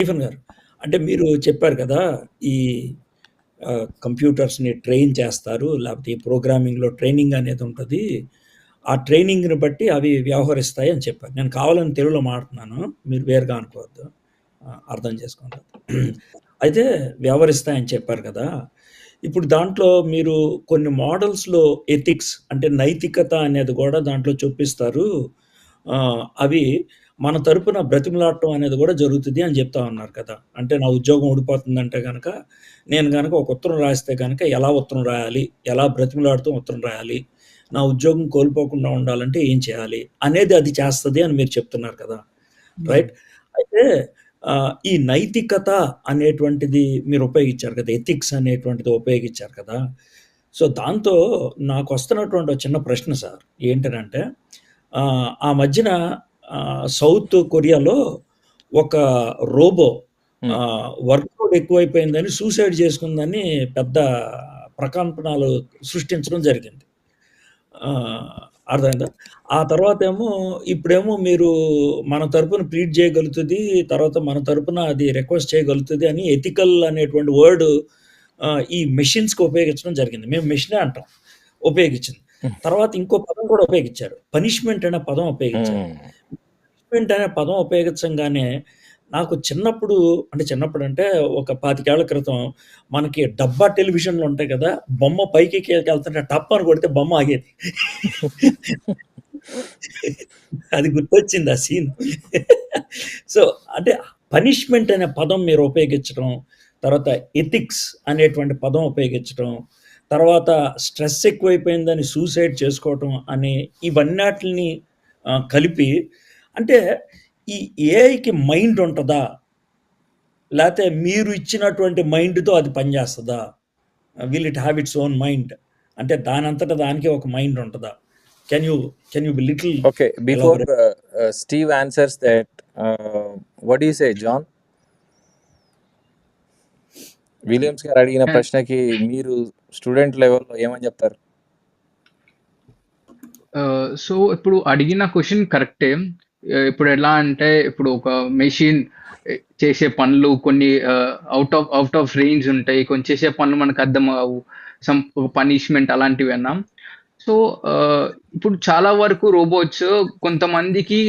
Stephen గారు, అంటే మీరు చెప్పారు కదా! ఈ కంప్యూటర్స్‌ని ట్రైన్ చేస్తారు. లేపోతే ఈ ప్రోగ్రామింగ్‌లో ట్రైనింగ్ అనేది ఉంటది. ఆ ట్రైనింగ్‌ని బట్టి అవి వ్యవహరిస్తాయి అని చెప్పారు. నేను కావాలని తెలుగులో మాట్లాడుతున్నాను. మీరు వేరుగా అనుకోవద్దు. అర్థం చేసుకోండి. అయితే వ్యవహరిస్తాయని చెప్పారు కదా! ఇప్పుడు దాంట్లో మీరు కొన్ని మోడల్స్‌లో ఎథిక్స్ అంటే నైతికత అనేది గూడా దాంట్లో చొప్పిస్తారు. అవి మన తరపున బ్రతిమలాడటం అనేది గూడా జరుగుతది అని జెప్తా ఉన్నారు కదా! అంటే నా ఉద్యోగం ఊడిపోతుందంటే గనక, నేను గనక ఒక ఉత్తరం రాస్తే గనక ఎలా ఉత్తరం రాయాలి? ఎలా బ్రతిమలాడుతూ ఉత్తరం రాయాలి? నా ఉద్యోగం కోల్పోకుండా ఉండాలంటే ఏం చేయాలి? అనేది అది చేస్తది అని మీరు చెప్తున్నారు కదా! రైట్? అయితే ఈ నైతికత అనేటువంటిది మీరు ఉపయోగించారు కదా! ఎథిక్స్ అనేటువంటిది ఉపయోగించారు కదా! సో, దాంతో నాకొస్తున్నటువంటి ఒక చిన్న ప్రశ్న సార్. ఏంటనంటే ఆ మధ్యన సౌత్ కొరియాలో ఒక రోబో వర్క్ లోడ్ ఎక్కువైపోయిందని సూసైడ్ చేసుకుందని పెద్ద ప్రకంపనలు సృష్టించడం జరిగింది. అర్థమైందా? ఆ తర్వాతేమో ఇప్పుడేమో మీరు మన తరపున ట్రీట్ చేయగలుగుతది. తర్వాత మన తరపున అది రిక్వెస్ట్ చేయగలుగుతది అని ఎథికల్ అనేటువంటి వర్డ్ ఈ మెషిన్స్‌కి ఉపయోగించడం జరిగింది. మేము మెషినే అంటాం. ఉపయోగించింది. తర్వాత ఇంకో పదం కూడా ఉపయోగించారు. పనిష్మెంట్ అనే పదం ఉపయోగించారు. పనిష్మెంట్ అనే పదం ఉపయోగించంగానే నాకు చిన్నప్పుడు అంటే చిన్నప్పుడంటే ఒక 25 ఏళ్ల క్రితం మనకి డబ్బా టెలివిజన్‌లు ఉంటాయి కదా! బొమ్మ పైకెళ్తుంటే టప్ అని కొడితే బొమ్మ ఆగేది. అది గుర్తొచ్చింది ఆ సీన్. సో, అంటే పనిష్మెంట్ అనే పదం మీరు ఉపయోగించడం, తర్వాత ఎథిక్స్ అనేటువంటి పదం ఉపయోగించడం, తర్వాత స్ట్రెస్ ఎక్కువైపోయిందని సూసైడ్ చేసుకోవటం అని ఇవన్నాటిల్ని కలిపి అంటే ఈ ఏఐకి మైండ్ ఉంటదా? లేతే మీరు ఇచ్చినటువంటి మైండ్‌తో అది పనిచేస్తదా? Will it have its own mind? అంటే దానంతట దానికే ఒక మైండ్ ఉంటదా? Can you be little Okay, before Steve answers that, what do you say, John? Williams గారు అడిగిన ప్రశ్నకి మీరు స్టూడెంట్ లెవెల్‌లో ఏమని చెప్తారు? సో ఇప్పుడు అడిగిన క్వశ్చన్ కరెక్టే. ఇప్పుడు ఎలా అంటే ఇప్పుడు ఒక మెషిన్ చేసే పనులు కొన్ని అవుట్ ఆఫ్ రేంజ్ ఉంటాయి. కొన్ని చేసే పనులు మనకు అర్థం కావు. సమ్ పనిష్మెంట్ అలాంటివి అన్నాం. సో ఇప్పుడు చాలా వరకు రోబోట్స్ కొంతమందికి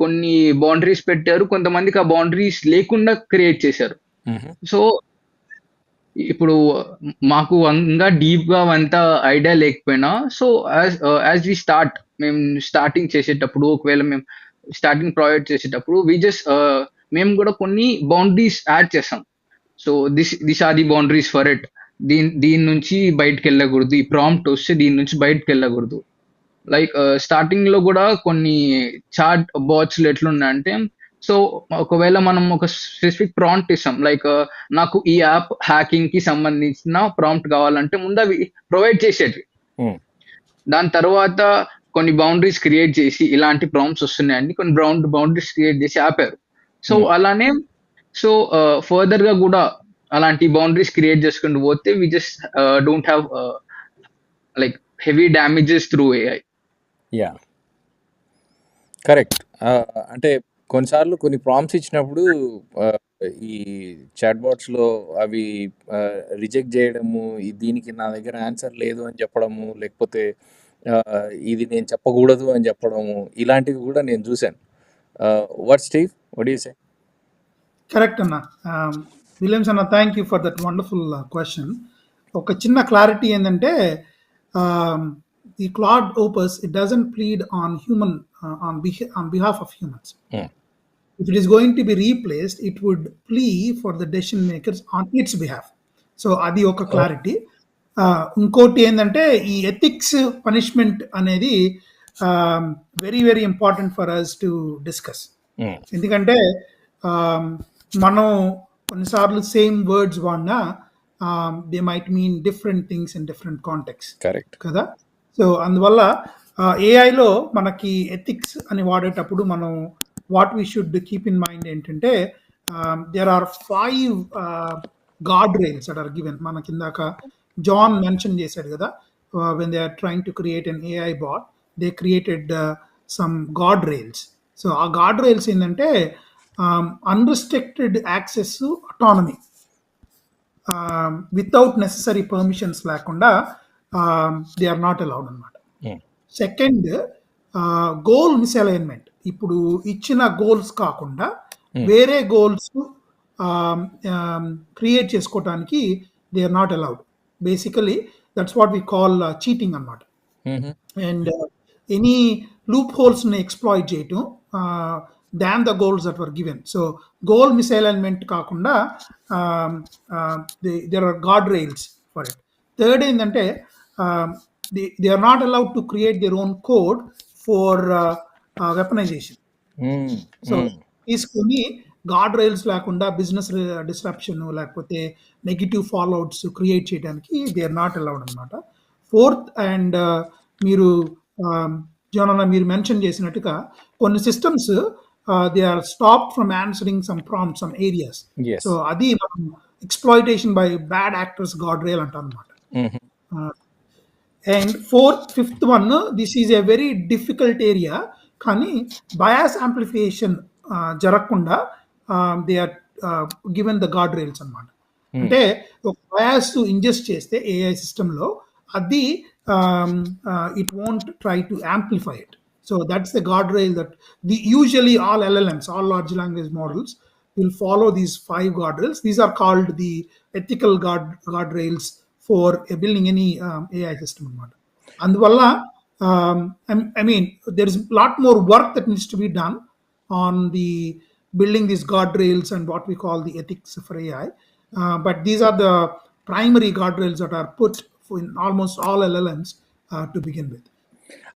కొన్ని బౌండరీస్ పెట్టారు. కొంతమందికి ఆ బౌండరీస్ లేకుండా క్రియేట్ చేశారు. సో ఇప్పుడు మాకు ఇంకా డీప్ గా అంతా ఐడియా లేకపోయినా సో యాజ్ వి స్టార్ట్ మేము స్టార్టింగ్ చేసేటప్పుడు ఒకవేళ మేము స్టార్టింగ్ ప్రాజెక్ట్ చేసేటప్పుడు మేము కూడా కొన్ని బౌండరీస్ యాడ్ చేస్తాం. So this are the boundaries for it. దీని నుంచి బయటకు వెళ్ళకూడదు. ఈ ప్రాంప్ట్ వస్తే దీని నుంచి బయటకు వెళ్ళకూడదు. లైక్ స్టార్టింగ్ లో కూడా కొన్ని చాట్ బాట్స్ ఎట్లున్నాయంటే సో ఒకవేళ మనం ఒక స్పెసిఫిక్ ప్రాంప్ట్ ఇస్తాం లైక్ నాకు ఈ యాప్ హ్యాకింగ్ కి సంబంధించిన ప్రాంప్ట్ కావాలంటే ముందు అవి ప్రొవైడ్ చేసేటివి. దాని తర్వాత కొన్ని బౌండరీస్ క్రియేట్ చేసి ఇలాంటి ప్రాంప్ట్స్ వస్తున్నాయండి కొన్ని బౌండరీస్ క్రియేట్ చేసి ఆపారు. సో అలానే సో ఫర్దర్ గా కూడా అలాంటి బౌండరీస్ క్రియేట్ చేసుకుంటూ పోతే we just don't have like heavy damages through AI. Yeah correct. అంటే కొన్నిసార్లు కొన్ని ప్రాంప్ట్స్ ఇచ్చినప్పుడు ఈ చాట్ బాట్స్‌లో అవి రిజెక్ట్ చేయడము, దీనికి నా దగ్గర ఆన్సర్ లేదు అని చెప్పడము, లేకపోతే ఇది నేను చెప్పకూడదు అని చెప్పడము, ఇలాంటివి కూడా నేను చూశాను. What Steve, what do you say? Correct అన్న. విలియమ్స్ అన్న, thank you for that wonderful question. ఒక చిన్న క్లారిటీ ఏంటంటే the Claude Opus, it doesn't plead on human on behalf of humans. If it is going to be replaced, it would plea for the decision makers on its behalf. So అది ఒక clarity. ఇంకోటి ఏంటంటే ఈ ethics punishment అనేది very very important for us to discuss. ఎందుకంటే మనం కొన్నిసార్లు same words వాడినా they might mean different things in different context. Correct కదా. సో అందువల్ల ఏఐలో మనకి ఎథిక్స్ అని వాడేటప్పుడు మనం what we should keep in mind ఏంటంటే there are 5 guardrails that are given. మనకి ఇందాక జాన్ మెన్షన్ చేశాడు కదా, when they are trying to create an AI bot they created some guard rails. So ఆ guard rails ఏంటంటే unrestricted access to autonomy without necessary permissions లేకుండా they are not allowed అన్నమాట. Second, goal misalignment. ఇప్పుడు ఇచ్చిన goals కాకుండా వేరే goals create చేసుకోవటానికి they are not allowed. Basically that's what we call cheating అన్నమాట. అండ్ ఎనీ లూప్ హోల్స్ ని exploit చేయటం than the goals that were given. So goal misalignment కాకుండా there are guardrails for it. Third ఏంటంటే they are not allowed to create their own code for weaponization. So తీసుకొని guard rails లేకుండా business disruption లేకపోతే negative fallouts create చేయడానికి they are not allowed అనమాట. Fourth, and మీరు జోనన్న మీరు mention చేసినట్టుగా కొన్ని systems they are stop from answering some prompt some areas. So అది మనం exploitation by bad actors guard rail అంటాం అనమాట. And fifth one, this is a very difficult area, కానీ బయాస్ యాంప్లిఫికేషన్ జరగకుండా they are given the guard rails అనమాట. అంటే ఒక bias ingest చేస్తే ఏఐ సిస్టంలో అది it won't try to amplify it. So that's the gourd rail that usually all LLMs, all large language models will follow these 5 guardrails. These are called the ethical guardrails for building any AI system అన్నమాట. అందువల్ల I mean there is a lot more work that needs to be done on the building these guardrails and what we call the ethics for AI. But these are the primary guardrails that are put in almost all LLMs to begin with.